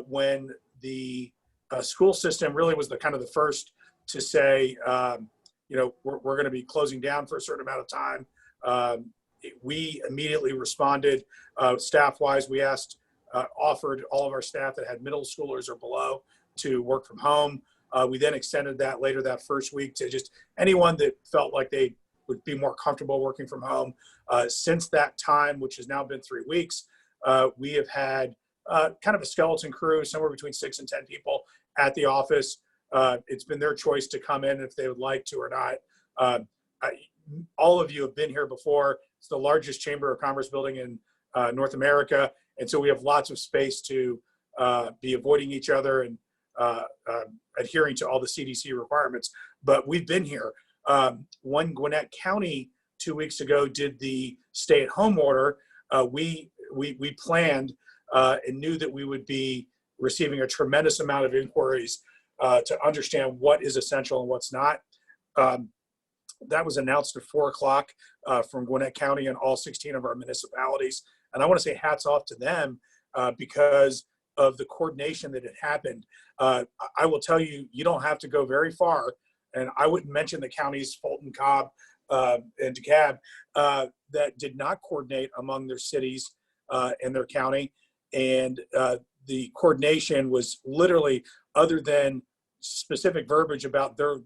when the school system really was the kind of the first to say, we're going to be closing down for a certain amount of time. We immediately responded staff-wise. We offered all of our staff that had middle schoolers or below to work from home. We then extended that later that first week to just anyone that felt like they would be more comfortable working from home. Since that time, which has now been 3 weeks, we have had kind of a skeleton crew, somewhere between 6 and 10 people at the office. It's been their choice to come in if they would like to or not. All of you have been here before. It's the largest Chamber of Commerce building in North America. And so we have lots of space to be avoiding each other and adhering to all the CDC requirements. But we've been here. When Gwinnett County 2 weeks ago did the stay-at-home order, we planned and knew that we would be receiving a tremendous amount of inquiries to understand what is essential and what's not. That was announced at 4 o'clock from Gwinnett County and all 16 of our municipalities. And I want to say hats off to them because of the coordination that had happened. I will tell you, you don't have to go very far. And I wouldn't mention the counties, Fulton, Cobb, and DeKalb, that did not coordinate among their cities and their county. And the coordination was literally, other than specific verbiage about their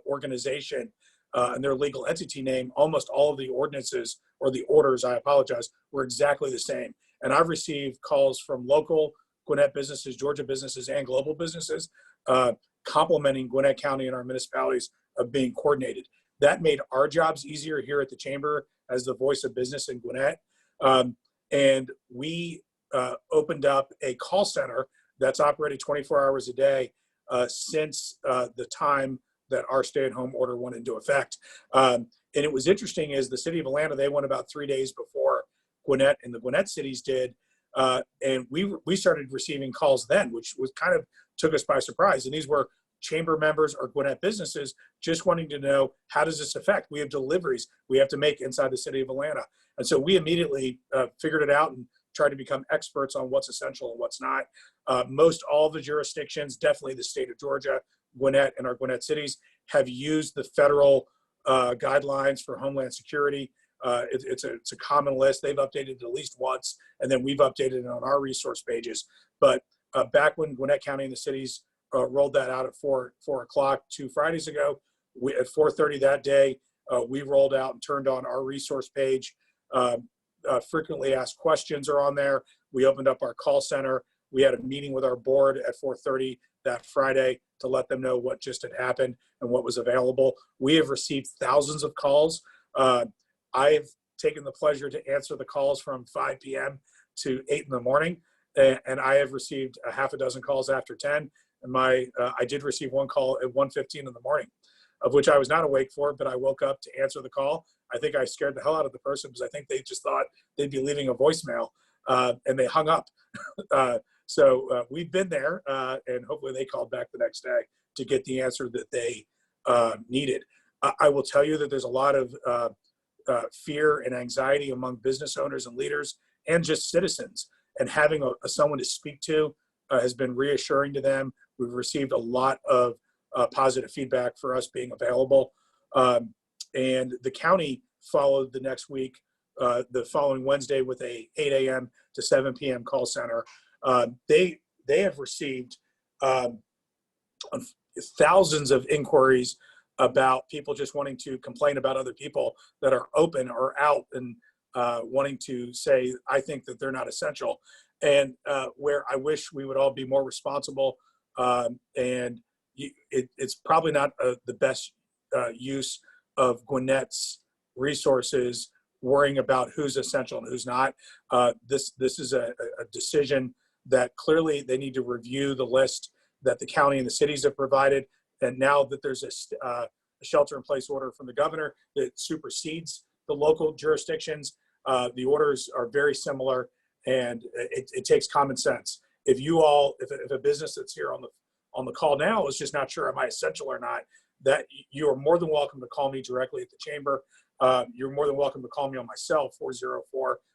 organization and their legal entity name, almost all of the ordinances or the orders, I apologize, were exactly the same. And I've received calls from local Gwinnett businesses, Georgia businesses, and global businesses complimenting Gwinnett County and our municipalities of being coordinated. That made our jobs easier here at the Chamber as the voice of business in Gwinnett. And we opened up a call center that's operated 24 hours a day since the time that our stay-at-home order went into effect. And it was interesting is the city of Atlanta, they went about 3 days before Gwinnett and the Gwinnett cities did. And we started receiving calls then, which was kind of took us by surprise. And these were Chamber members or Gwinnett businesses just wanting to know, how does this affect? We have deliveries we have to make inside the city of Atlanta. And so we immediately figured it out and tried to become experts on what's essential and what's not. Most all the jurisdictions, definitely the state of Georgia, Gwinnett and our Gwinnett cities, have used the federal guidelines for Homeland Security. It's a common list. They've updated it at least once, and then we've updated it on our resource pages. But back when Gwinnett County and the cities rolled that out at 4 o'clock 2 Fridays ago, at 4:30 that day, we rolled out and turned on our resource page. Frequently asked questions are on there. We opened up our call center. We had a meeting with our board at 4:30 that Friday to let them know what just had happened and what was available. We have received thousands of calls. I've taken the pleasure to answer the calls from 5 p.m. to 8 in the morning, and I have received a half a dozen calls after 10. And I did receive one call at 1:15 in the morning, of which I was not awake for, but I woke up to answer the call. I think I scared the hell out of the person because I think they just thought they'd be leaving a voicemail, and they hung up. So we've been there, and hopefully they called back the next day to get the answer that they needed. I will tell you that there's a lot of fear and anxiety among business owners and leaders and just citizens, and having someone to speak to has been reassuring to them. We've received a lot of positive feedback for us being available. And the county followed the next week, the following Wednesday, with a 8 a.m. to 7 p.m. call center. They have received thousands of inquiries about people just wanting to complain about other people that are open or out and wanting to say, I think that they're not essential. And where I wish we would all be more responsible, and it's probably not the best use of Gwinnett's resources worrying about who's essential and who's not. This is a decision that clearly they need to review the list that the county and the cities have provided. And now that there's a shelter-in-place order from the governor that supersedes the local jurisdictions, the orders are very similar, and it takes common sense. If a business that's here on the call now is just not sure am I essential or not, that you are more than welcome to call me directly at the chamber. You're more than welcome to call me on my cell,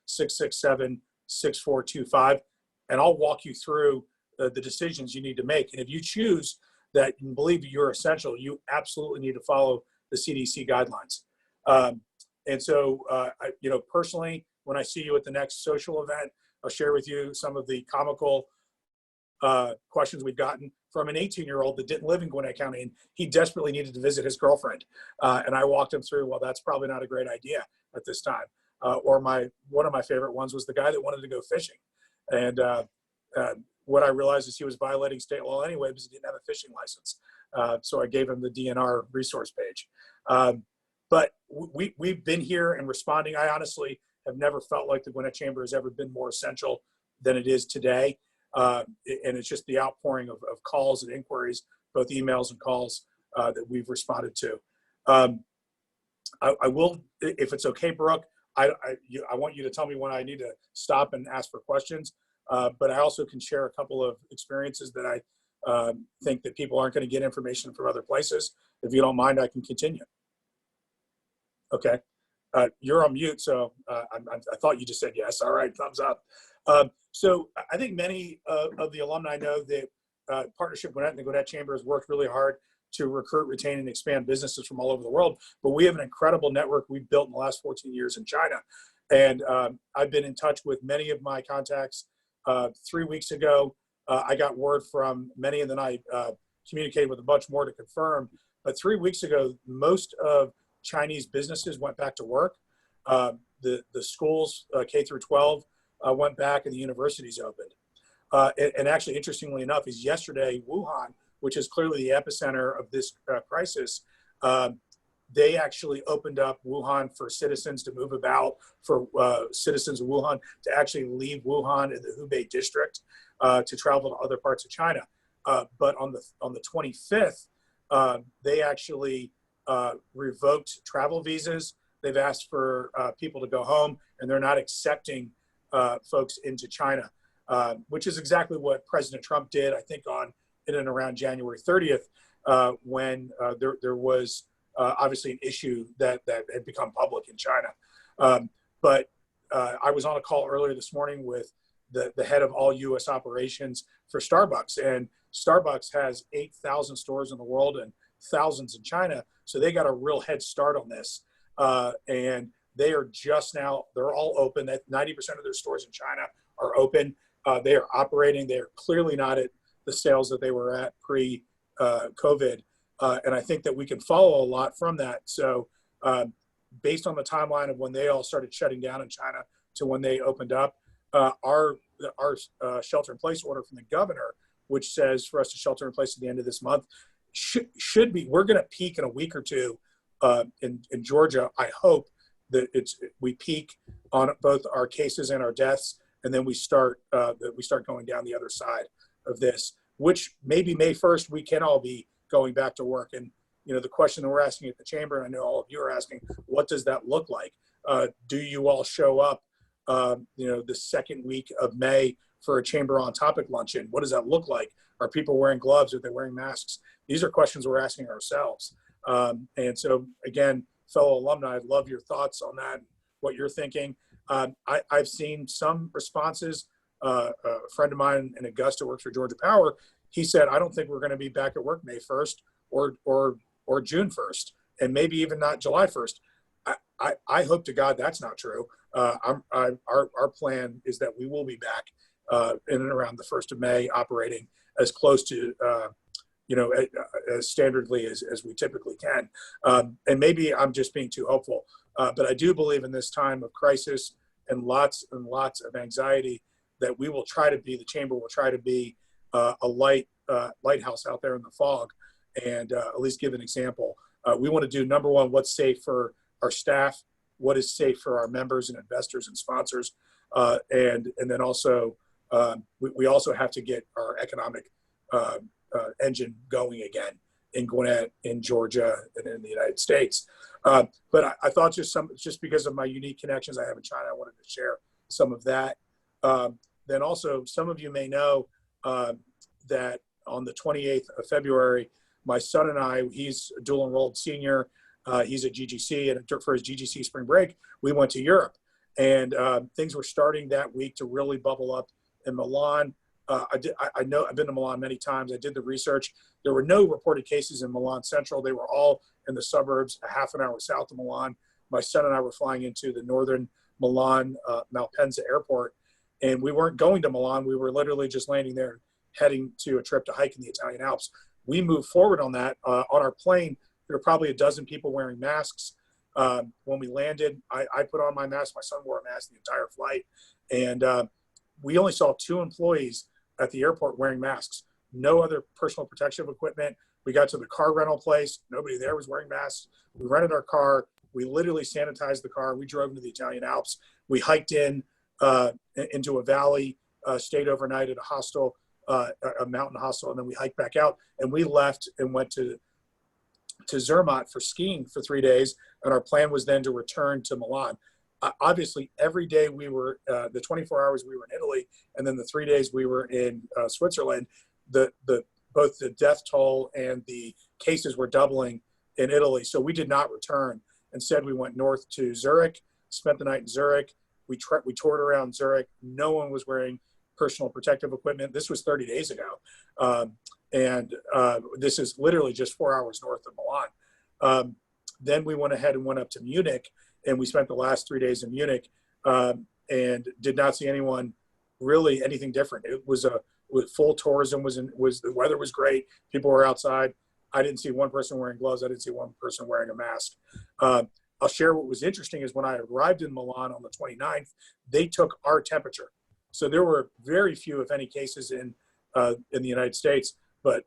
404-667-6425, and I'll walk you through the decisions you need to make. And if you choose that you believe you're essential, you absolutely need to follow the CDC guidelines. And so, personally, when I see you at the next social event, I'll share with you some of the comical questions we've gotten from an 18-year-old that didn't live in Gwinnett County, and he desperately needed to visit his girlfriend. And I walked him through, well, that's probably not a great idea at this time. Or one of my favorite ones was the guy that wanted to go fishing. And what I realized is he was violating state law anyway because he didn't have a fishing license. So I gave him the DNR resource page. But we've been here and responding. I honestly have never felt like the Gwinnett Chamber has ever been more essential than it is today. And it's just the outpouring of calls and inquiries, both emails and calls that we've responded to. I will, if it's okay, Brooke, I want you to tell me when I need to stop and ask for questions. But I also can share a couple of experiences that I think that people aren't going to get information from other places. If you don't mind, I can continue. Okay. You're on mute, so I thought you just said yes. All right, thumbs up. So I think many of the alumni know that Partnership Gwinnett and the Gwinnett Chamber has worked really hard to recruit, retain, and expand businesses from all over the world. But we have an incredible network we've built in the last 14 years in China. And I've been in touch with many of my contacts. 3 weeks ago, I got word from many, and then I communicated with a bunch more to confirm. But 3 weeks ago, most of Chinese businesses went back to work. The schools, K through 12, went back, and the universities opened. And actually, interestingly enough, is yesterday, Wuhan, which is clearly the epicenter of this crisis, they actually opened up Wuhan for citizens to move about, for citizens of Wuhan to actually leave Wuhan in the Hubei district to travel to other parts of China. But on the 25th, they actually revoked travel visas. They've asked for people to go home, and they're not accepting folks into China, which is exactly what President Trump did, I think, in and around January 30th, when there was obviously an issue that had become public in China. But I was on a call earlier this morning with the head of all U.S. operations for Starbucks, and Starbucks has 8,000 stores in the world and thousands in China, so they got a real head start on this. And they are just now, they're all open. That 90% of their stores in China are open. They are operating. They are clearly not at the sales that they were at pre-COVID. And I think that we can follow a lot from that. So based on the timeline of when they all started shutting down in China to when they opened up, our shelter-in-place order from the governor, which says for us to shelter in place at the end of this month, should be, we're going to peak in a week or two in Georgia. I hope that we peak on both our cases and our deaths, and then we start going down the other side of this, which maybe May 1st, we can all be going back to work. And, the question that we're asking at the chamber, and I know all of you are asking, what does that look like? Do you all show up, the second week of May for a chamber on topic luncheon? What does that look like? Are people wearing gloves? Are they wearing masks? These are questions we're asking ourselves. And so again, fellow alumni, I'd love your thoughts on that, what you're thinking. I've seen some responses. A friend of mine in Augusta works for Georgia Power. He said, I don't think we're going to be back at work May 1st or June 1st, and maybe even not July 1st. I hope to God that's not true. Our plan is that we will be back in and around the 1st of May, operating as close to, as standardly as we typically can. And maybe I'm just being too hopeful, but I do believe in this time of crisis and lots of anxiety that we will try to be, the chamber will try to be a lighthouse out there in the fog, and at least give an example. We want to do, number one, what's safe for our staff, what is safe for our members and investors and sponsors, and then also we also have to get our economic engine going again in Gwinnett, in Georgia, and in the United States. But I thought just because of my unique connections I have in China, I wanted to share some of that. Then also, some of you may know that on the 28th of February, my son and I, he's a dual enrolled senior, he's at GGC, and for his GGC spring break, we went to Europe. And things were starting that week to really bubble up in Milan. I know I've been to Milan many times. I did the research. There were no reported cases in Milan Central. They were all in the suburbs, a half an hour south of Milan. My son and I were flying into the northern Milan Malpensa airport, and we weren't going to Milan. We were literally just landing there, heading to a trip to hike in the Italian Alps. We moved forward on that. On our plane, there were probably a dozen people wearing masks. When we landed, I put on my mask. My son wore a mask the entire flight. And we only saw 2 employees at the airport wearing masks. No other personal protective equipment. We got to the car rental place. Nobody there was wearing masks. We rented our car. We literally sanitized the car. We drove into the Italian Alps. We hiked into a valley, stayed overnight at a hostel, a mountain hostel, and then we hiked back out. And we left and went to Zermatt for skiing for 3 days. And our plan was then to return to Milan. Obviously, every day we were, the 24 hours we were in Italy, and then the 3 days we were in Switzerland, both the death toll and the cases were doubling in Italy. So we did not return. Instead, we went north to Zurich, spent the night in Zurich. We toured around Zurich. No one was wearing personal protective equipment. This was 30 days ago. This is literally just 4 hours north of Milan. Then we went ahead and went up to Munich, and we spent the last 3 days in Munich and did not see anyone really anything different. It was full tourism. The weather was great. People were outside. I didn't see one person wearing gloves. I didn't see one person wearing a mask. I'll share what was interesting is when I arrived in Milan on the 29th, they took our temperature. So there were very few, if any, cases in the United States, but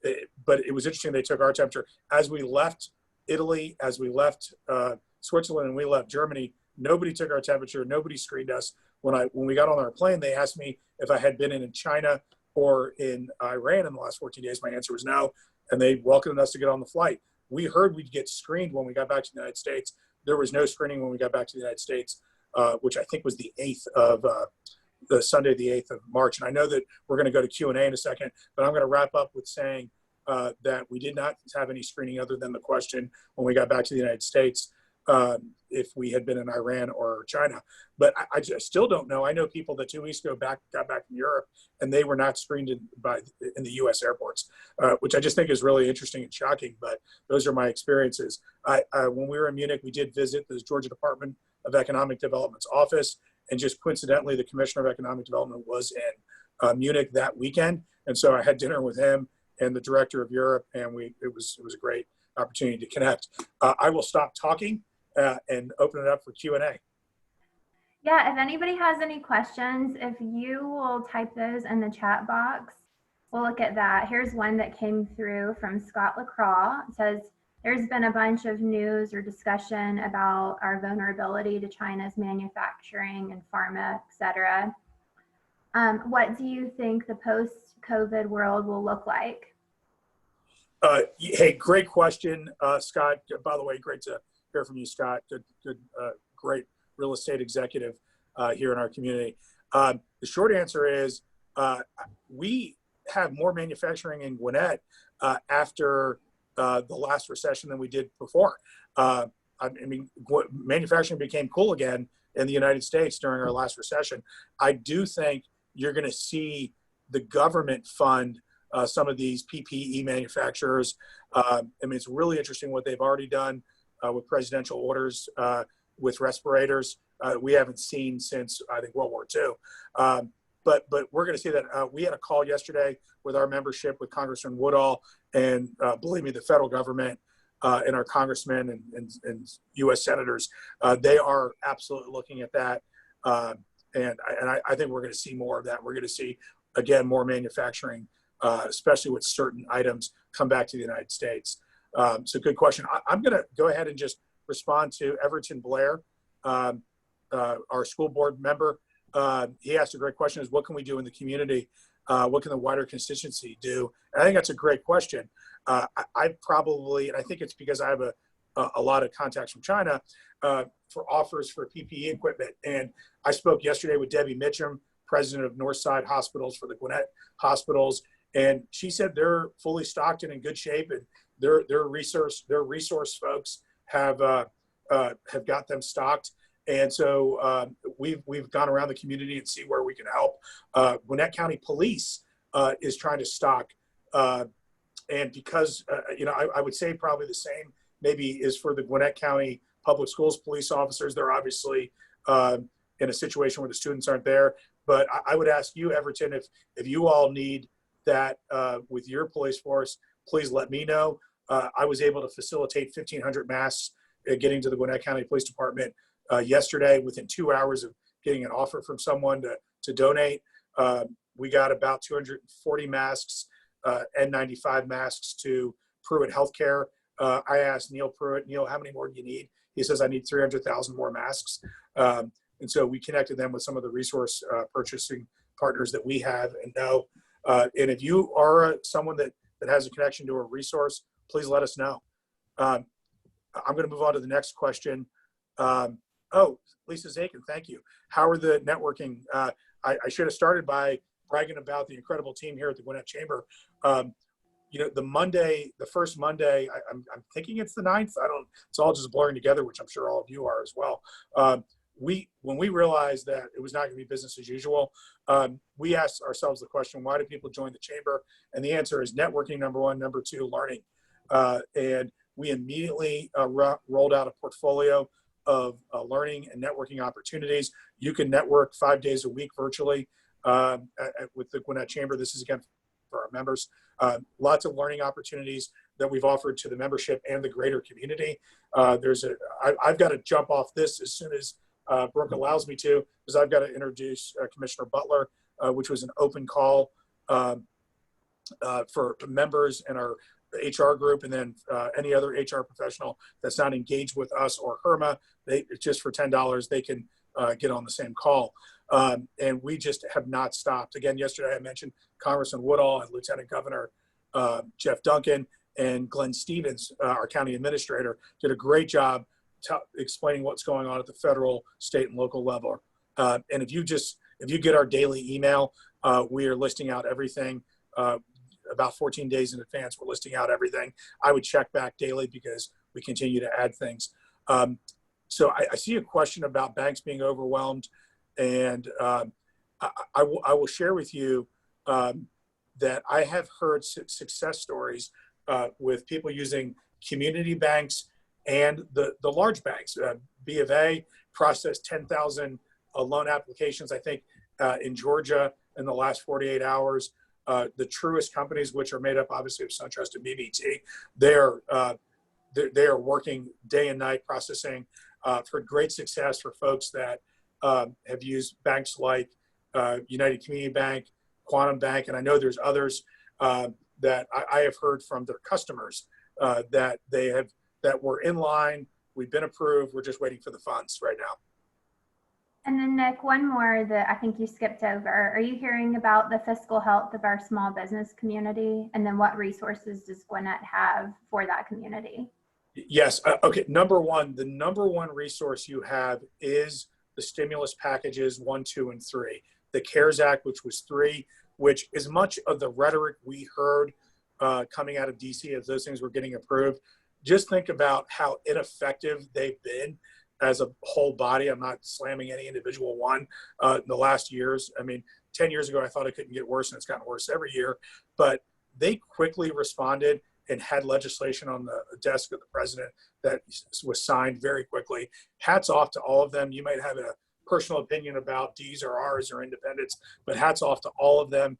it was interesting they took our temperature. As we left Italy, as we left Switzerland, and we left Germany, nobody took our temperature. Nobody screened us. When we got on our plane, they asked me if I had been in China or in Iran in the last 14 days. My answer was no, and they welcomed us to get on the flight. We heard we'd get screened when we got back to the United States. There was no screening when we got back to the United States, which I think was the 8th of the Sunday, the 8th of March. And I know that we're going to go to Q&A in a second, but I'm going to wrap up with saying that we did not have any screening other than the question when we got back to the United States if we had been in Iran or China. But I still don't know. I know people that 2 weeks ago got back from Europe and they were not screened in the U.S. airports, which I just think is really interesting and shocking. But those are my experiences. When we were in Munich, we did visit the Georgia Department of Economic Development's office, and just coincidentally, the Commissioner of Economic Development was in Munich that weekend, and so I had dinner with him and the Director of Europe, and it was a great opportunity to connect. I will stop talking and open it up for Q&A. Yeah, if anybody has any questions, if you will type those in the chat box, we'll look at that. Here's one that came through from Scott LaCroix. It says, there's been a bunch of news or discussion about our vulnerability to China's manufacturing and pharma, et cetera. What do you think the post-COVID world will look like? Hey, great question, Scott. By the way, great to hear from you, Scott. Good, great real estate executive here in our community. The short answer is we have more manufacturing in Gwinnett after the last recession than we did before. I mean, manufacturing became cool again in the United States during our last recession. I do think you're going to see the government fund some of these PPE manufacturers. I mean, it's really interesting what they've already done with presidential orders with respirators. We haven't seen since, I think, World War II. But we're going to see that. We had a call yesterday with our membership with Congressman Woodall, and believe me, the federal government and our congressmen and U.S. senators, they are absolutely looking at that. And I think we're going to see more of that. We're going to see, again, more manufacturing, especially with certain items, come back to the United States. So good question. I'm going to go ahead and just respond to Everton Blair, our school board member. He asked a great question, is what can we do in the community? What can the wider constituency do? And I think that's a great question. I probably, and I think it's because I have a lot of contacts from China for offers for PPE equipment. And I spoke yesterday with Debbie Mitchum, president of Northside Hospitals for the Gwinnett Hospitals. And she said they're fully stocked and in good shape, and their resource folks have got them stocked. And so we've gone around the community and see where we can help. Gwinnett County Police is trying to stock, and because I would say probably the same maybe is for the Gwinnett County Public Schools police officers. They're obviously in a situation where the students aren't there. But I would ask you, Everton, if you all need that with your police force, please let me know. I was able to facilitate 1,500 masks getting to the Gwinnett County Police Department yesterday within 2 hours of getting an offer from someone to donate. We got about 240 masks, N95 masks to Pruitt Healthcare. I asked Neil Pruitt, Neil, how many more do you need? He says, I need 300,000 more masks. And so we connected them with some of the resource purchasing partners that we have and know. And if you are someone that has a connection to a resource, please let us know. I'm going to move on to the next question. Oh, Lisa Zakin, thank you. How are the networking? I should have started by bragging about the incredible team here at the Gwinnett Chamber. The first Monday, I'm thinking it's the 9th. It's all just blurring together, which I'm sure all of you are as well. When we realized that it was not going to be business as usual, we asked ourselves the question, why do people join the chamber? And the answer is networking, number one, number two, learning. And we immediately rolled out a portfolio of learning and networking opportunities. You can network 5 days a week virtually with the Gwinnett Chamber. This is again for our members. Lots of learning opportunities that we've offered to the membership and the greater community. I've got to jump off this as soon as Brooke allows me to, because I've got to introduce Commissioner Butler, which was an open call for members and our HR group, and then any other HR professional that's not engaged with us or HERMA, just for $10, they can get on the same call. And we just have not stopped. Again, yesterday I mentioned Congressman Woodall and Lieutenant Governor Jeff Duncan and Glenn Stevens, our county administrator, did a great job explaining what's going on at the federal, state, and local level. And if you get our daily email, we are listing out everything. About 14 days in advance, we're listing out everything. I would check back daily because we continue to add things. So I see a question about banks being overwhelmed, and I will share with you that I have heard success stories with people using community banks and the large banks. B of A processed 10,000 loan applications, I think, in Georgia in the last 48 hours. The Truist companies, which are made up obviously of SunTrust and BB&T, they are working day and night processing for great success for folks that have used banks like United Community Bank, Quantum Bank, and I know there's others that I have heard from their customers that we're in line, we've been approved, we're just waiting for the funds right now. And then Nick, one more that I think you skipped over. Are you hearing about the fiscal health of our small business community? And then what resources does Gwinnett have for that community? Yes. Okay. The number one resource you have is the stimulus packages 1, 2, and 3. The CARES Act, which was 3, which is much of the rhetoric we heard coming out of DC as those things were getting approved. Just think about how ineffective they've been as a whole body. I'm not slamming any individual one in the last years. I mean, 10 years ago, I thought it couldn't get worse, and it's gotten worse every year. But they quickly responded and had legislation on the desk of the president that was signed very quickly. Hats off to all of them. You might have a personal opinion about D's or R's or independents, but hats off to all of them.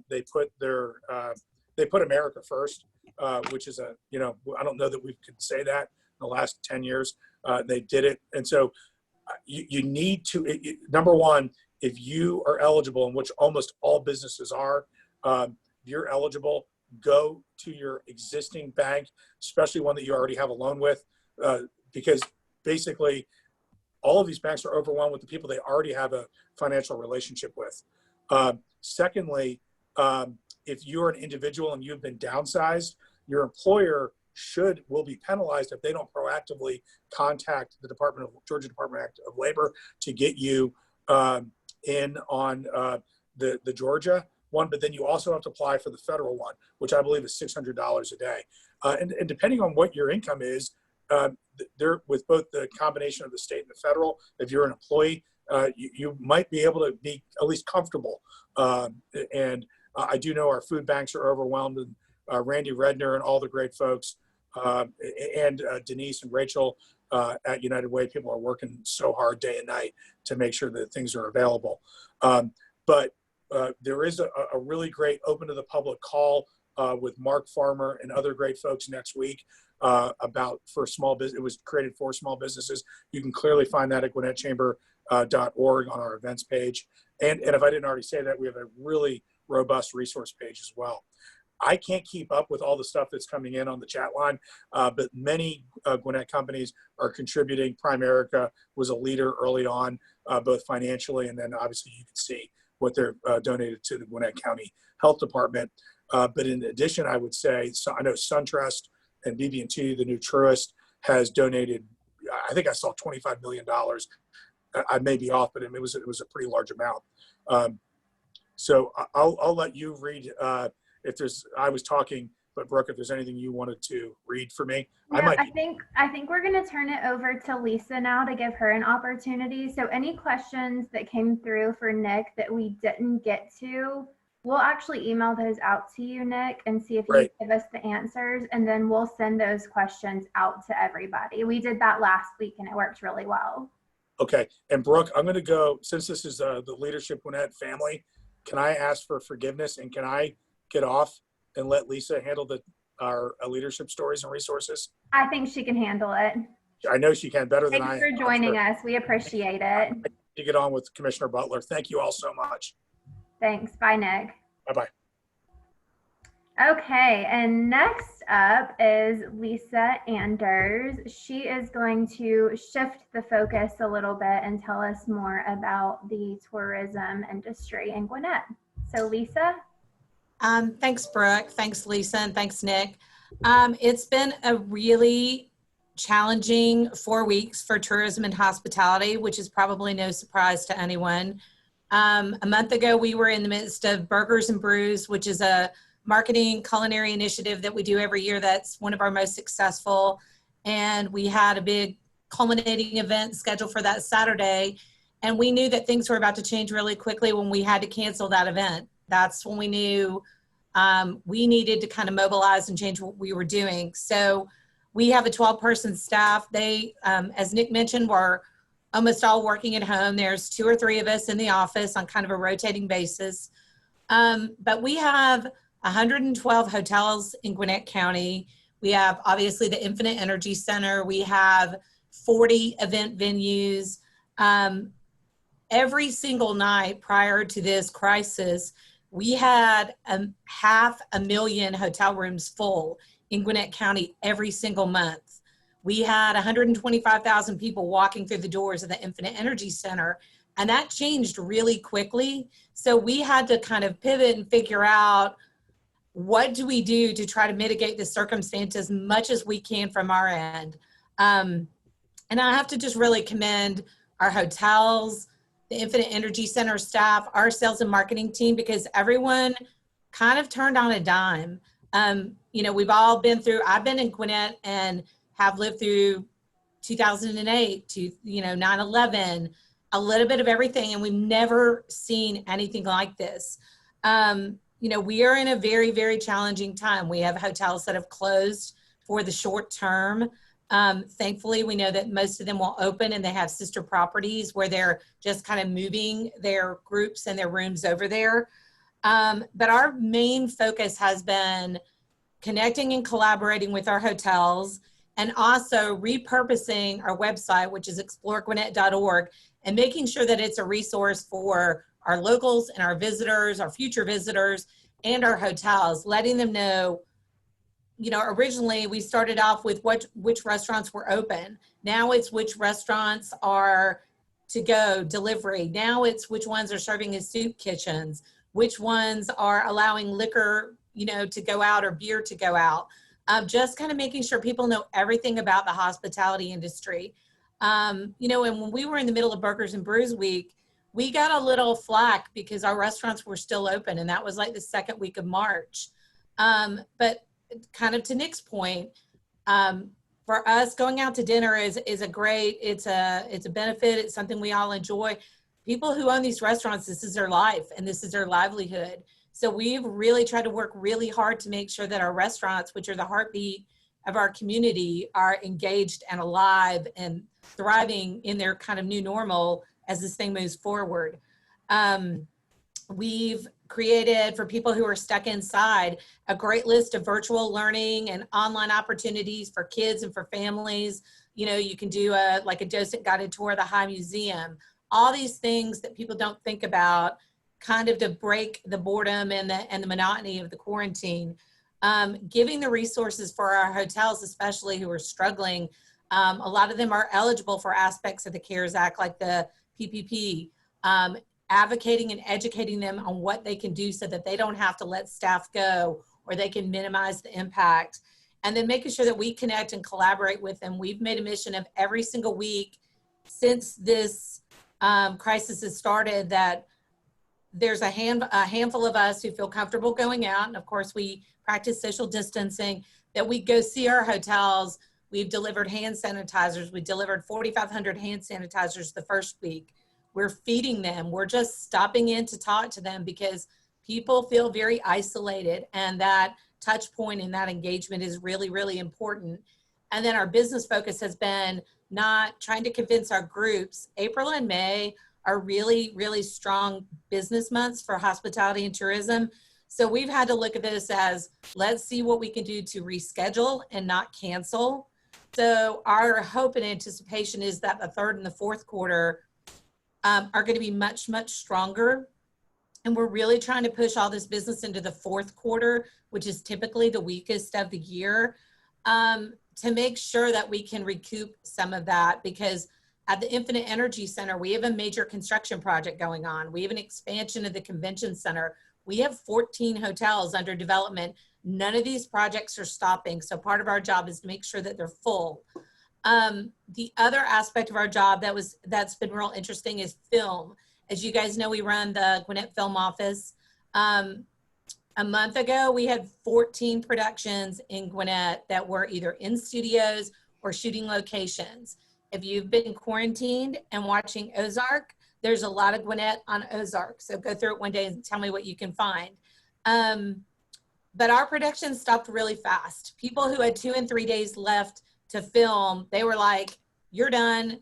They put America first, which is I don't know that we could say that in the last 10 years. They did it. And so you need to, number one, if you are eligible, and which almost all businesses are, if you're eligible, go to your existing bank, especially one that you already have a loan with, because basically all of these banks are overwhelmed with the people they already have a financial relationship with. Secondly, if you're an individual and you've been downsized, your employer will be penalized if they don't proactively contact the Georgia Department of Labor to get you in on the Georgia one, but then you also have to apply for the federal one, which I believe is $600 a day. And depending on what your income is, There, with both the combination of the state and the federal, if you're an employee, you might be able to be at least comfortable. And I do know our food banks are overwhelmed, and Randy Redner and all the great folks, and Denise and Rachel at United Way, people are working so hard day and night to make sure that things are available. But there is a really great open to the public call with Mark Farmer and other great folks next week about for small business. It was created for small businesses. You can clearly find that at GwinnettChamber.org on our events page. And if I didn't already say that, we have a really robust resource page as well. I can't keep up with all the stuff that's coming in on the chat line, but many Gwinnett companies are contributing. Primerica was a leader early on, both financially, and then obviously you can see what they're donated to the Gwinnett County Health Department. But in addition, I would say, so I know SunTrust and BB&T, the new Truist, has donated, I think I saw $25 million. I may be off, but it was a pretty large amount. So I'll let you read if there's, I was talking, but Brooke, if there's anything you wanted to read for me. No, I think we're going to turn it over to Lisa now to give her an opportunity. So any questions that came through for Nick that we didn't get to, we'll actually email those out to you, Nick, and see if you give us the answers, and then we'll send those questions out to everybody. We did that last week and it worked really well. Okay. And Brooke, I'm going to go, since this is the Leadership Gwinnett family, can I ask for forgiveness, and can I get off and let Lisa handle our leadership stories and resources? I think she can handle it. I know she can better than I. Thanks for joining us. We appreciate it. To get on with Commissioner Butler. Thank you all so much. Thanks. Bye, Nick. Bye-bye. Okay, and next up is Lisa Anders. She is going to shift the focus a little bit and tell us more about the tourism industry in Gwinnett. So Lisa? Thanks, Brooke. Thanks, Lisa, and thanks, Nick. It's been a really challenging 4 weeks for tourism and hospitality, which is probably no surprise to anyone. A month ago, we were in the midst of Burgers and Brews, which is a marketing culinary initiative that we do every year. That's one of our most successful. And we had a big culminating event scheduled for that Saturday. And we knew that things were about to change really quickly when we had to cancel that event. That's when we knew we needed to kind of mobilize and change what we were doing. So we have a 12-person staff. They, as Nick mentioned, were almost all working at home. There's 2 or 3 of us in the office on kind of a rotating basis. But we have 112 hotels in Gwinnett County. We have obviously the Infinite Energy Center. We have 40 event venues. Every single night prior to this crisis, we had 500,000 hotel rooms full in Gwinnett County every single month. We had 125,000 people walking through the doors of the Infinite Energy Center, and that changed really quickly. So we had to kind of pivot and figure out, what do we do to try to mitigate the circumstance as much as we can from our end? And I have to just really commend our hotels, the Infinite Energy Center staff, our sales and marketing team, because everyone kind of turned on a dime. You know, we've all been through, I've been in Gwinnett and have lived through 2008 to, 9/11, a little bit of everything, and we've never seen anything like this. We are in a very, very challenging time. We have hotels that have closed for the short term. Thankfully, we know that most of them will open, and they have sister properties where they're just kind of moving their groups and their rooms over there. But our main focus has been connecting and collaborating with our hotels, and also repurposing our website, which is exploregwinnett.org, and making sure that it's a resource for our locals and our visitors, our future visitors, and our hotels, letting them know, originally we started off with which restaurants were open. Now it's which restaurants are to go delivery. Now it's which ones are serving as soup kitchens, which ones are allowing liquor, to go out, or beer to go out. Just kind of making sure people know everything about the hospitality industry. And when we were in the middle of Burgers and Brews Week, we got a little flack because our restaurants were still open, and that was like the second week of March. But kind of to Nick's point, for us, going out to dinner is a great, it's a benefit. It's something we all enjoy. People who own these restaurants, this is their life and this is their livelihood. So we've really tried to work really hard to make sure that our restaurants, which are the heartbeat of our community, are engaged and alive and thriving in their kind of new normal as this thing moves forward. We've created, for people who are stuck inside, a great list of virtual learning and online opportunities for kids and for families. You know, you can do like a docent guided tour of the High Museum. All these things that people don't think about, kind of to break the boredom and the monotony of the quarantine. Giving the resources for our hotels, especially who are struggling. A lot of them are eligible for aspects of the CARES Act, like the PPP. Advocating and educating them on what they can do so that they don't have to let staff go, or they can minimize the impact. And then making sure that we connect and collaborate with them. We've made a mission of every single week since this crisis has started that there's a handful of us who feel comfortable going out. And of course we practice social distancing, that we go see our hotels. We've delivered hand sanitizers. We delivered 4,500 hand sanitizers the first week. We're feeding them. We're just stopping in to talk to them because people feel very isolated, and that touch point and that engagement is really, really important. And then our business focus has been not trying to convince our groups. April and May are really, really strong business months for hospitality and tourism. So we've had to look at this as, let's see what we can do to reschedule and not cancel. So our hope and anticipation is that the third and the fourth quarter are going to be much, much stronger. And we're really trying to push all this business into the fourth quarter, which is typically the weakest of the year, to make sure that we can recoup some of that. Because at the Infinite Energy Center, we have a major construction project going on. We have an expansion of the convention center. We have 14 hotels under development. None of these projects are stopping. So part of our job is to make sure that they're full. The other aspect of our job that's been real interesting is film. As you guys know, we run the Gwinnett Film Office. A month ago, we had 14 productions in Gwinnett that were either in studios or shooting locations. If you've been quarantined and watching Ozark, there's a lot of Gwinnett on Ozark. So go through it one day and tell me what you can find. But our production stopped really fast. People who had 2 and 3 days left to film, they were like, you're done.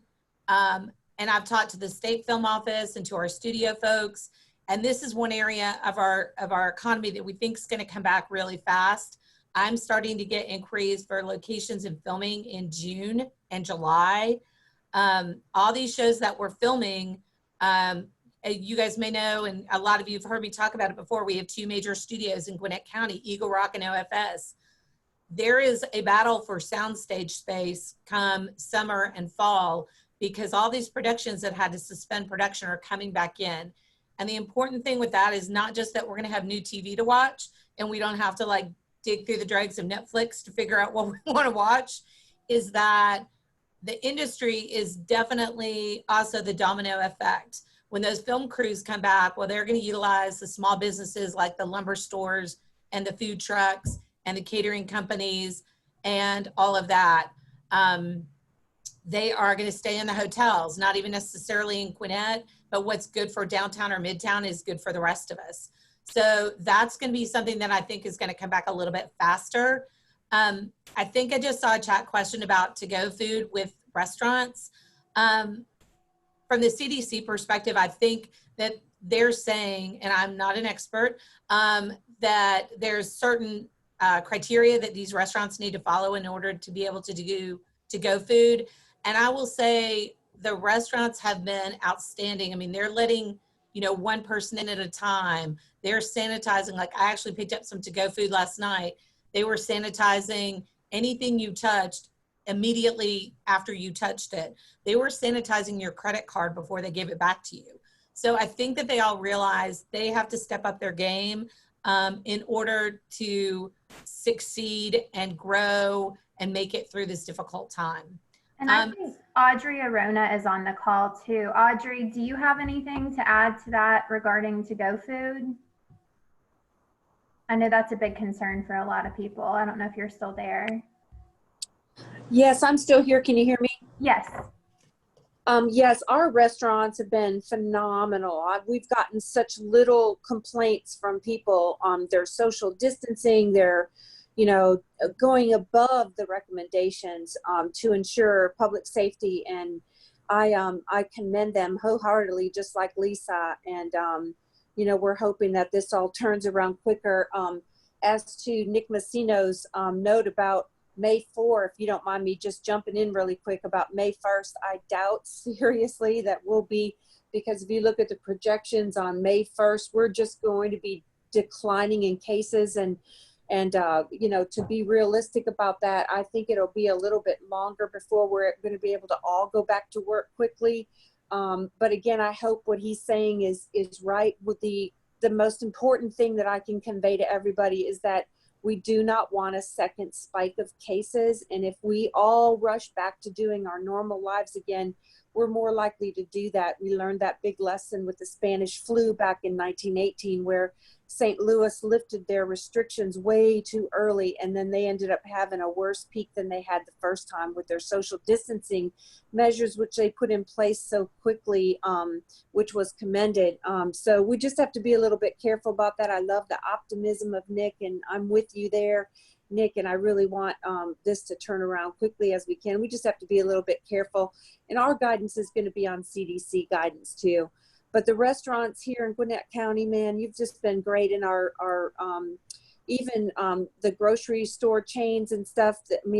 And I've talked to the state film office and to our studio folks. And this is one area of our economy that we think is going to come back really fast. I'm starting to get inquiries for locations and filming in June and July. All these shows that we're filming, you guys may know, and a lot of you have heard me talk about it before, we have 2 major studios in Gwinnett County, Eagle Rock and OFS. There is a battle for soundstage space come summer and fall, because all these productions that had to suspend production are coming back in. And the important thing with that is not just that we're going to have new TV to watch and we don't have to like dig through the dregs of Netflix to figure out what we want to watch, is that the industry is definitely also the domino effect. When those film crews come back, well, they're going to utilize the small businesses like the lumber stores and the food trucks and the catering companies and all of that. They are going to stay in the hotels, not even necessarily in Gwinnett, but what's good for downtown or midtown is good for the rest of us. So that's going to be something that I think is going to come back a little bit faster. I think I just saw a chat question about to-go food with restaurants. From the CDC perspective, I think that they're saying, and I'm not an expert, that there's certain criteria that these restaurants need to follow in order to be able to do to-go food. And I will say the restaurants have been outstanding. I mean, they're letting, one person in at a time. They're sanitizing. Like, I actually picked up some to-go food last night. They were sanitizing anything you touched immediately after you touched it. They were sanitizing your credit card before they gave it back to you. So I think that they all realize they have to step up their game in order to succeed and grow and make it through this difficult time. And I think Audrey Arona is on the call too. Audrey, do you have anything to add to that regarding to-go food? I know that's a big concern for a lot of people. I don't know if you're still there. Yes, I'm still here. Can you hear me? Yes. Yes, our restaurants have been phenomenal. We've gotten such little complaints from people on their social distancing. They're, going above the recommendations to ensure public safety, and I commend them wholeheartedly, just like Lisa. And we're hoping that this all turns around quicker. As to Nick Masino's note about May 4th, if you don't mind me just jumping in really quick about May 1st, I doubt seriously that we'll be, because if you look at the projections on May 1st, we're just going to be declining in cases. And to be realistic about that, I think it'll be a little bit longer before we're going to be able to all go back to work quickly. But again, I hope what he's saying is right. With the most important thing that I can convey to everybody is that we do not want a second spike of cases. And if we all rush back to doing our normal lives again, we're more likely to do that. We learned that big lesson with the Spanish flu back in 1918, where St. Louis lifted their restrictions way too early, and then they ended up having a worse peak than they had the first time with their social distancing measures, which they put in place so quickly, which was commended. So we just have to be a little bit careful about that. I love the optimism of Nick, and I'm with you there, Nick, and I really want this to turn around quickly as we can. We just have to be a little bit careful, and our guidance is going to be on CDC guidance too. But the restaurants here in Gwinnett County, man, you've just been great. In our even the grocery store chains and stuff.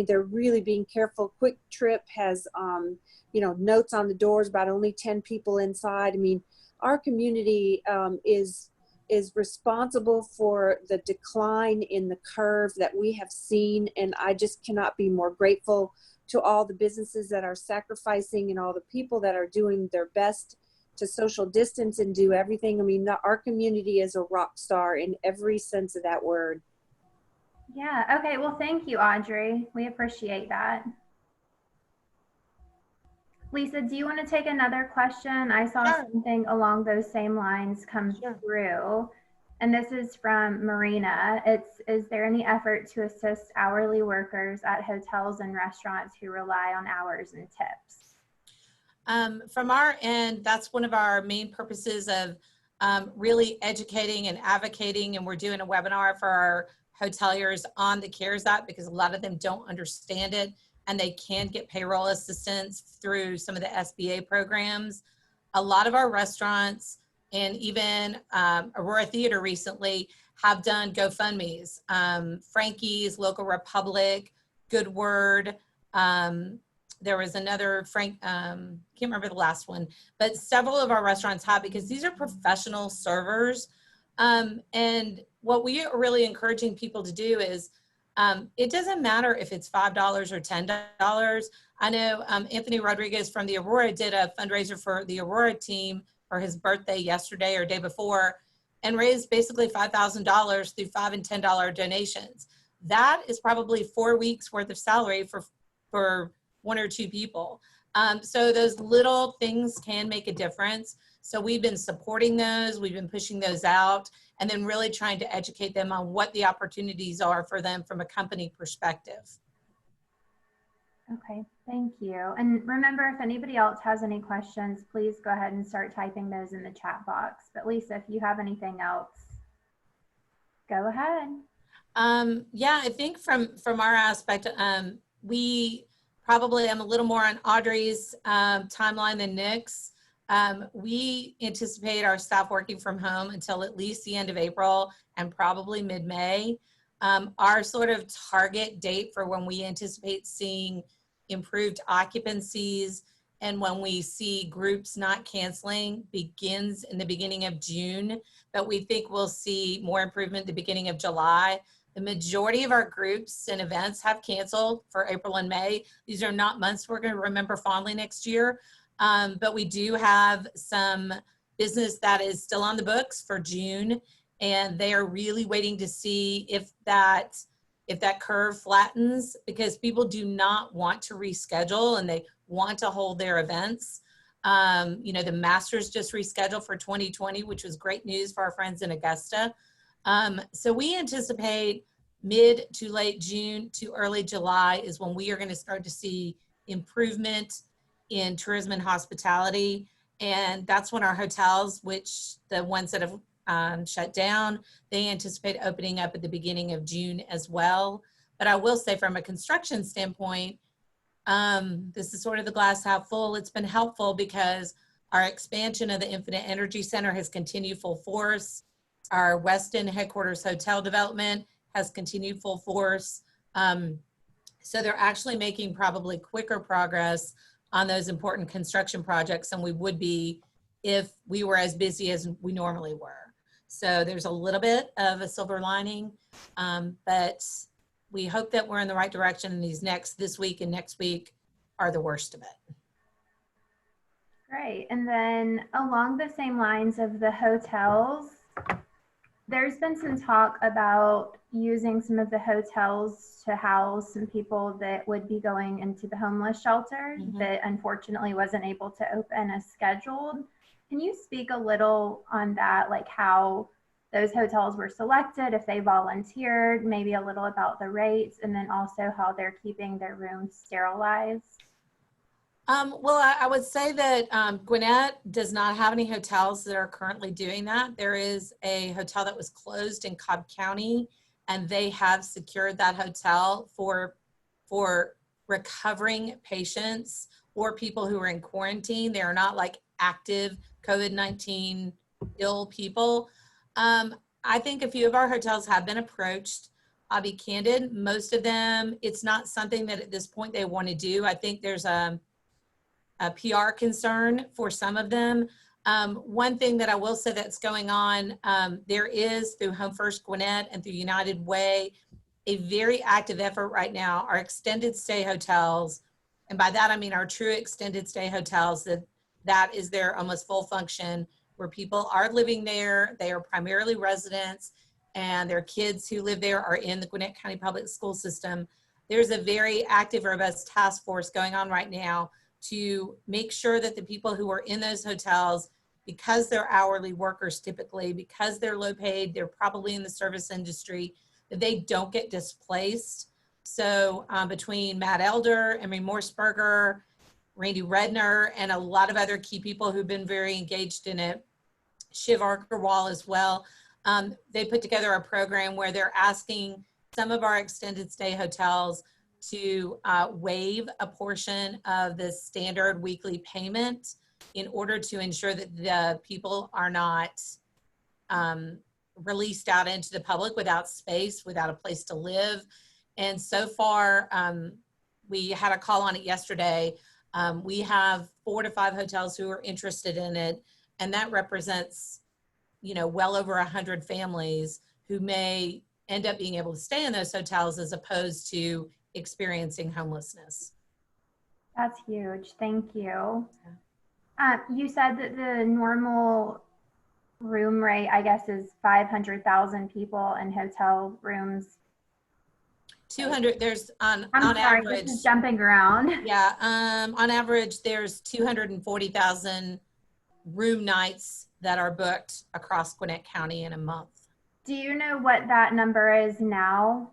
They're really being careful. Quick Trip has notes on the doors about only 10 people inside. Our community is responsible for the decline in the curve that we have seen, and I just cannot be more grateful to all the businesses that are sacrificing and all the people that are doing their best to social distance and do everything. Our community is a rock star in every sense of that word. Yeah. Okay. Well, thank you, Audrey. We appreciate that. Lisa, do you want to take another question? I saw something along those same lines come through. And this is from Marina. Is there any effort to assist hourly workers at hotels and restaurants who rely on hours and tips? From our end, that's one of our main purposes of really educating and advocating, and we're doing a webinar for our hoteliers on the CARES Act because a lot of them don't understand it, and they can get payroll assistance through some of the SBA programs. A lot of our restaurants and even Aurora Theater recently have done GoFundMes. Frankie's, Local Republic, Good Word. There was another, can't remember the last one, but several of our restaurants have, because these are professional servers. And what we are really encouraging people to do is, it doesn't matter if it's $5 or $10. I know Anthony Rodriguez from the Aurora did a fundraiser for the Aurora team for his birthday yesterday or day before, and raised basically $5,000 through $5 and $10 donations. That is probably 4 weeks worth of salary for one or two people. So those little things can make a difference. So we've been supporting those, we've been pushing those out, and then really trying to educate them on what the opportunities are for them from a company perspective. Okay, thank you. And remember, if anybody else has any questions, please go ahead and start typing those in the chat box. But Lisa, if you have anything else, go ahead. Yeah, I think from our aspect, we probably, I'm a little more on Audrey's timeline than Nick's. We anticipate our staff working from home until at least the end of April and probably mid-May. Our sort of target date for when we anticipate seeing improved occupancies and when we see groups not canceling begins in the beginning of June, but we think we'll see more improvement at the beginning of July. The majority of our groups and events have canceled for April and May. These are not months we're going to remember fondly next year, but we do have some business that is still on the books for June, and they are really waiting to see if that curve flattens, because people do not want to reschedule and they want to hold their events. The Masters just rescheduled for 2020, which was great news for our friends in Augusta. So we anticipate mid to late June to early July is when we are going to start to see improvement in tourism and hospitality. And that's when our hotels, which the ones that have shut down, they anticipate opening up at the beginning of June as well. But I will say from a construction standpoint, this is sort of the glass half full. It's been helpful because our expansion of the Infinite Energy Center has continued full force. Our Westin headquarters hotel development has continued full force. So they're actually making probably quicker progress on those important construction projects than we would be if we were as busy as we normally were. So there's a little bit of a silver lining, but we hope that we're in the right direction, and this week and next week are the worst of it. Great. And then along the same lines of the hotels, there's been some talk about using some of the hotels to house some people that would be going into the homeless shelter that unfortunately wasn't able to open as scheduled. Can you speak a little on that, like how those hotels were selected, if they volunteered, maybe a little about the rates, and then also how they're keeping their rooms sterilized? Well, I would say that Gwinnett does not have any hotels that are currently doing that. There is a hotel that was closed in Cobb County, and they have secured that hotel for recovering patients or people who are in quarantine. They are not like active COVID-19 ill people. I think a few of our hotels have been approached. I'll be candid, most of them, it's not something that at this point they want to do. I think there's a PR concern for some of them. One thing that I will say that's going on, there is through Home First Gwinnett and through United Way, a very active effort right now. Our extended stay hotels, and by that I mean our true extended stay hotels, that is their almost full function, where people are living there. They are primarily residents, and their kids who live there are in the Gwinnett County Public School System. There's a very active, robust task force going on right now to make sure that the people who are in those hotels, because they're hourly workers typically, because they're low paid, they're probably in the service industry, that they don't get displaced. So between Matt Elder, Emery Morseberger, Randy Redner, and a lot of other key people who've been very engaged in it, Shiv Arkerwal as well, they put together a program where they're asking some of our extended stay hotels to waive a portion of the standard weekly payment in order to ensure that the people are not released out into the public without space, without a place to live. And so far, we had a call on it yesterday. We have 4 to 5 hotels who are interested in it, and that represents, well over 100 families who may end up being able to stay in those hotels as opposed to experiencing homelessness. That's huge. Thank you. You said that the normal room rate, I guess, is 500,000 people in hotel rooms. 200, there's on I'm sorry, average. this is jumping around. Yeah, on average, there's 240,000 room nights that are booked across Gwinnett County in a month. Do you know what that number is now?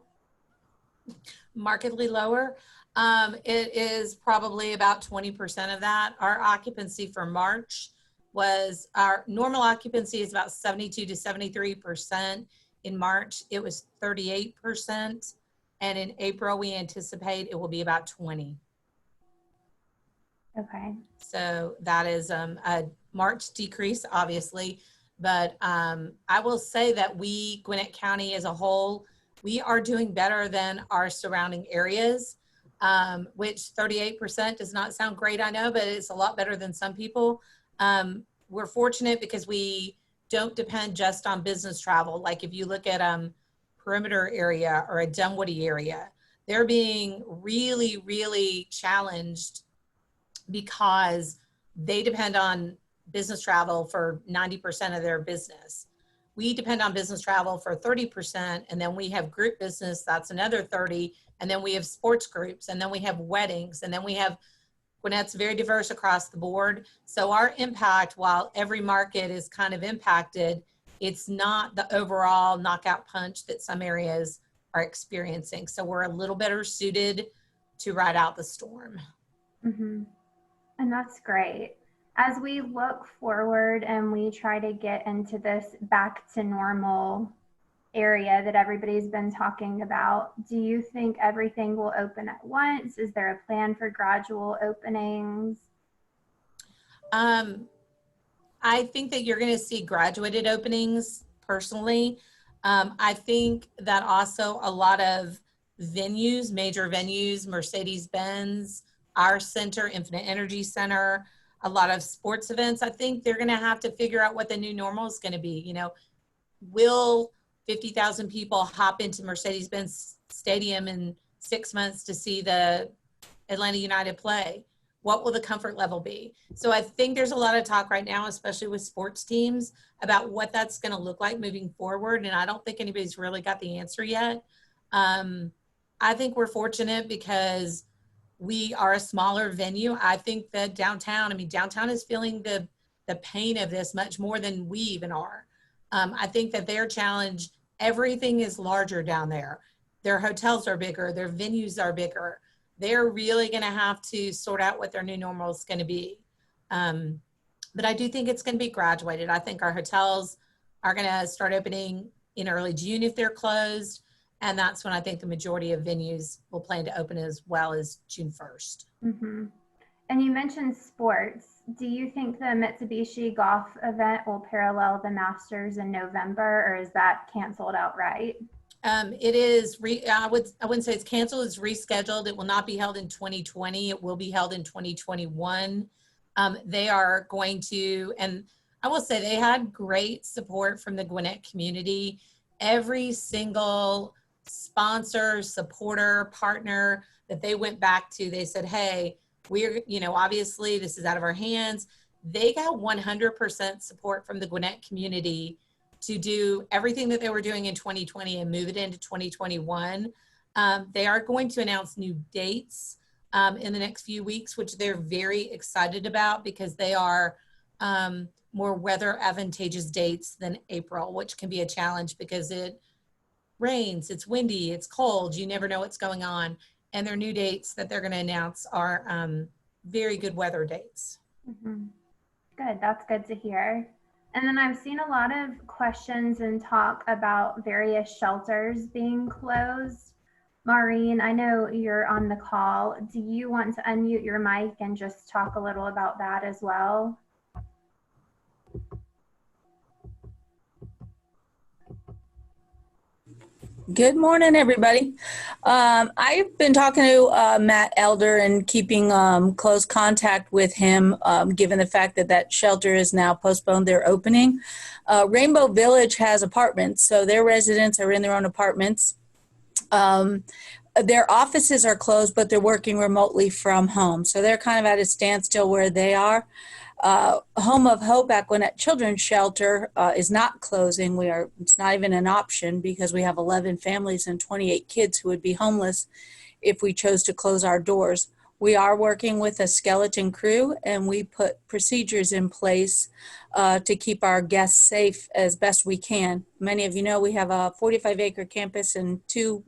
Markedly lower. It is probably about 20% of that. Our occupancy for March was, our normal occupancy is about 72 to 73%. In March, it was 38%. And in April, we anticipate it will be about 20. Okay. So that is a March decrease, obviously. But I will say that we, Gwinnett County as a whole, we are doing better than our surrounding areas, which 38% does not sound great, I know, but it's a lot better than some people. We're fortunate because we don't depend just on business travel. Like if you look at perimeter area or a Dunwoody area, they're being really, really challenged because they depend on business travel for 90% of their business. We depend on business travel for 30%, and then we have group business, that's another 30, and then we have sports groups, and then we have weddings, and then we have, Gwinnett's very diverse across the board. So our impact, while every market is kind of impacted, it's not the overall knockout punch that some areas are experiencing. So we're a little better suited to ride out the storm. Mm-hmm. And that's great. As we look forward and we try to get into this back to normal area that everybody's been talking about, do you think everything will open at once? Is there a plan for gradual openings? I think that you're going to see graduated openings personally. I think that also a lot of venues, major venues, Mercedes-Benz, our center, Infinite Energy Center, a lot of sports events, I think they're going to have to figure out what the new normal is going to be. You know, will 50,000 people hop into Mercedes-Benz Stadium in 6 months to see the Atlanta United play? What will the comfort level be? So I think there's a lot of talk right now, especially with sports teams, about what that's going to look like moving forward. And I don't think anybody's really got the answer yet. I think we're fortunate because we are a smaller venue. I think that downtown is feeling the pain of this much more than we even are. I think that their challenge, everything is larger down there. Their hotels are bigger, their venues are bigger. They're really going to have to sort out what their new normal is going to be. But I do think it's going to be graduated. I think our hotels are going to start opening in early June if they're closed. And that's when I think the majority of venues will plan to open as well as June 1st. Mm-hmm. And you mentioned sports. Do you think the Mitsubishi golf event will parallel the Masters in November, or is that canceled outright? It is, I wouldn't say it's canceled, it's rescheduled. It will not be held in 2020. It will be held in 2021. They are going to, and I will say they had great support from the Gwinnett community. Every single sponsor, supporter, partner that they went back to, they said, hey, we're, obviously this is out of our hands. They got 100% support from the Gwinnett community to do everything that they were doing in 2020 and move it into 2021. They are going to announce new dates in the next few weeks, which they're very excited about because they are more weather advantageous dates than April, which can be a challenge because it rains, it's windy, it's cold, you never know what's going on. And their new dates that they're going to announce are very good weather dates. Mm-hmm. Good, that's good to hear. And then I've seen a lot of questions and talk about various shelters being closed. Maureen, I know you're on the call. Do you want to unmute your mic and just talk a little about that as well? Good morning, everybody. I've been talking to Matt Elder and keeping close contact with him, given the fact that that shelter is now postponed their opening. Rainbow Village has apartments, so their residents are in their own apartments. Their offices are closed, but they're working remotely from home, so they're kind of at a standstill where they are. Home of Hope at Gwinnett Children's Shelter is not closing. It's not even an option because we have 11 families and 28 kids who would be homeless if we chose to close our doors. We are working with a skeleton crew, and we put procedures in place to keep our guests safe as best we can. Many of you know we have a 45-acre campus and 2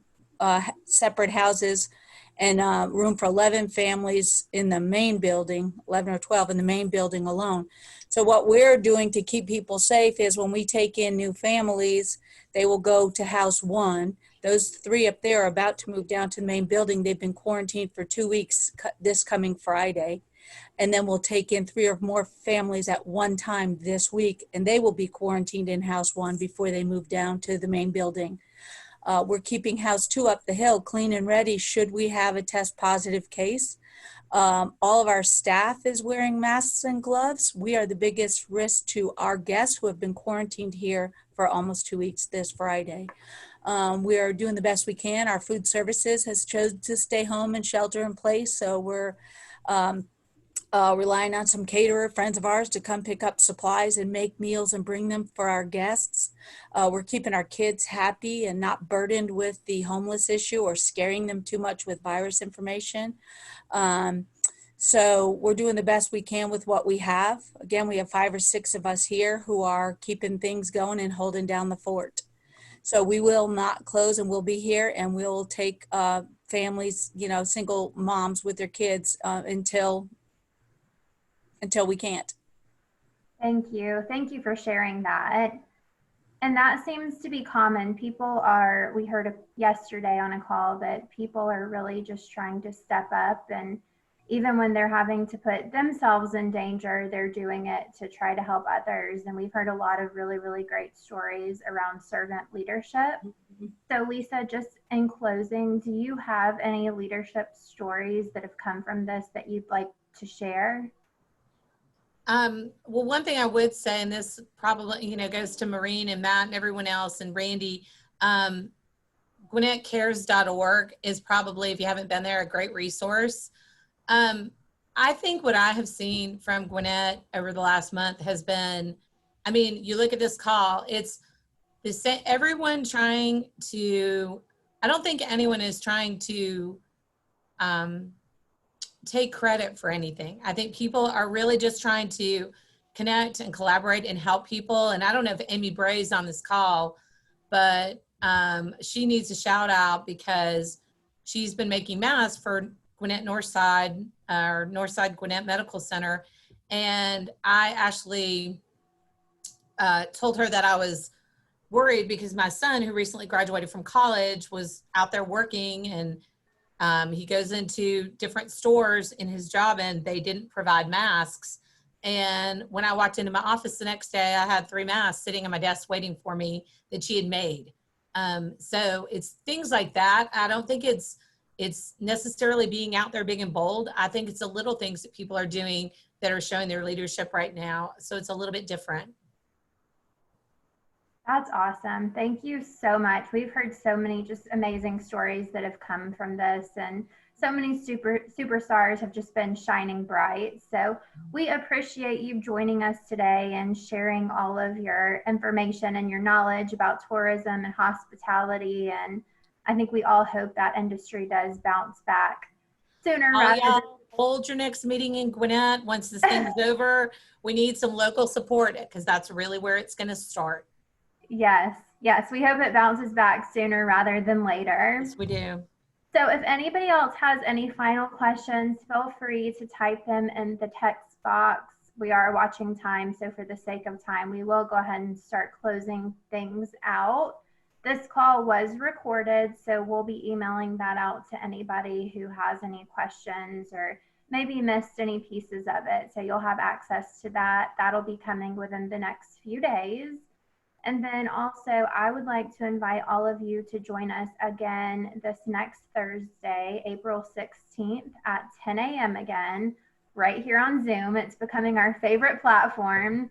separate houses and room for 11 families in the main building, 11 or 12 in the main building alone. So what we're doing to keep people safe is when we take in new families, they will go to house 1. Those 3 up there are about to move down to the main building. They've been quarantined for 2 weeks this coming Friday. And then we'll take in 3 or more families at one time this week, and they will be quarantined in house 1 before they move down to the main building. We're keeping house 2 up the hill clean and ready should we have a test positive case. All of our staff is wearing masks and gloves. We are the biggest risk to our guests who have been quarantined here for almost 2 weeks this Friday. We are doing the best we can. Our food services has chosen to stay home and shelter in place, so we're relying on some caterer friends of ours to come pick up supplies and make meals and bring them for our guests. We're keeping our kids happy and not burdened with the homeless issue or scaring them too much with virus information. So we're doing the best we can with what we have. Again, we have 5 or 6 of us here who are keeping things going and holding down the fort. So we will not close, and we'll be here, and we'll take families, single moms with their kids until we can't. Thank you. Thank you for sharing that. And that seems to be common. We heard yesterday on a call that people are really just trying to step up, and even when they're having to put themselves in danger, they're doing it to try to help others. And we've heard a lot of really, really great stories around servant leadership. So Lisa, just in closing, do you have any leadership stories that have come from this that you'd like to share? Well, one thing I would say, and this probably, goes to Maureen and Matt and everyone else and Randy, GwinnettCares.org is probably, if you haven't been there, a great resource. I think what I have seen from Gwinnett over the last month has been, you look at this call, it's the same, everyone trying to, I don't think anyone is trying to take credit for anything. I think people are really just trying to connect and collaborate and help people. And I don't know if Amy Bray's on this call, but she needs a shout out because she's been making masks for Gwinnett Northside, or Northside Gwinnett Medical Center. And I actually told her that I was worried because my son, who recently graduated from college, was out there working, and he goes into different stores in his job and they didn't provide masks. And when I walked into my office the next day, I had 3 masks sitting on my desk waiting for me that she had made. So it's things like that. I don't think it's necessarily being out there big and bold. I think it's the little things that people are doing that are showing their leadership right now. So it's a little bit different. That's awesome. Thank you so much. We've heard so many just amazing stories that have come from this, and so many superstars have just been shining bright. So we appreciate you joining us today and sharing all of your information and your knowledge about tourism and hospitality. And I think we all hope that industry does bounce back sooner rather than hold your next meeting in Gwinnett once this thing's over. We need some local support because that's really where it's going to start. Yes, we hope it bounces back sooner rather than later. Yes, we do. So if anybody else has any final questions, feel free to type them in the text box. We are watching time, so for the sake of time, we will go ahead and start closing things out. This call was recorded, so we'll be emailing that out to anybody who has any questions or maybe missed any pieces of it. So you'll have access to that. That'll be coming within the next few days. And then also, I would like to invite all of you to join us again this next Thursday, April 16th at 10 a.m. again, right here on Zoom. It's becoming our favorite platform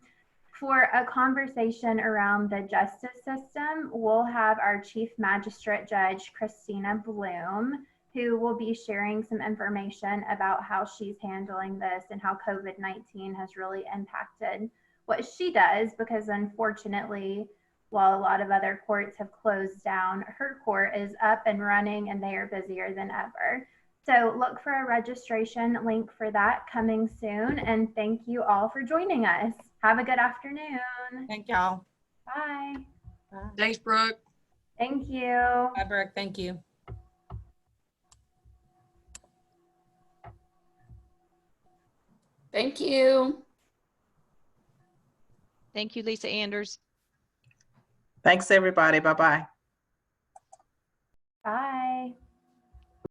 for a conversation around the justice system. We'll have our Chief Magistrate Judge, Christina Bloom, who will be sharing some information about how she's handling this and how COVID-19 has really impacted what she does, because unfortunately, while a lot of other courts have closed down, her court is up and running and they are busier than ever. So look for a registration link for that coming soon. And thank you all for joining us. Have a good afternoon. Thank y'all. Bye. Bye. Thanks, Brooke. Thank you. Bye, Brooke. Thank you. Thank you. Thank you, Lisa Anders. Thanks, everybody. Bye-bye. Bye.